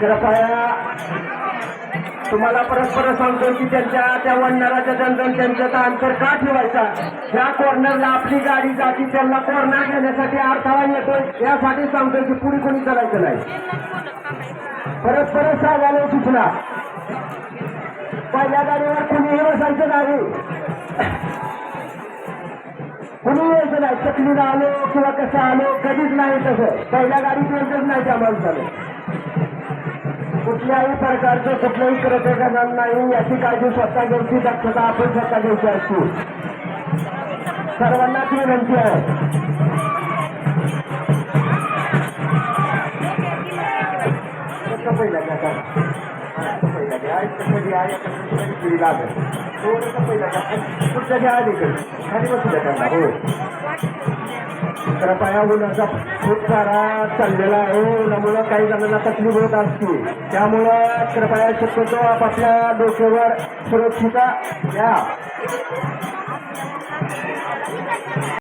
कृपया तुम्हाला परत सांगतो की त्यांच्या त्या वंडराच्या दंडन त्यांच्याचा अंतर का ठेवायचा. ह्या कॉर्नरला आपली गाडी जाती त्यांना कॉर्नर घेण्यासाठी अडथळा येतोय यासाठी सांगतोय की पुढे कोणी चालायचं नाही. परत सांगायला सूचना, पहिल्या गाडीवर कुणीही बसायचं नाही, कुणी यायचं नाही. चकलीला आलो किंवा कसं आलो कधीच नाही. तसं पहिल्या गाडीत यायचंच नाही त्या माणसाने. कुठल्याही प्रकारचं कुठलंही कृत्य करणार नाही याची काळजी स्वतः घ्यायची, दक्षता आपण स्वतः घ्यायची असतो. सर्वांना ती विनंती आहे. पहिला पुढच्या घ्या आली खाली बसू द्या त्यांना. हो, कृपया उन्हाचा खूप सारा चाललेला आहे. उन्हामुळं काही जणांना तकलीफ होत असते. त्यामुळं कृपया शक्यतो आपापल्या डोक्यावर सुरक्षितता घ्या.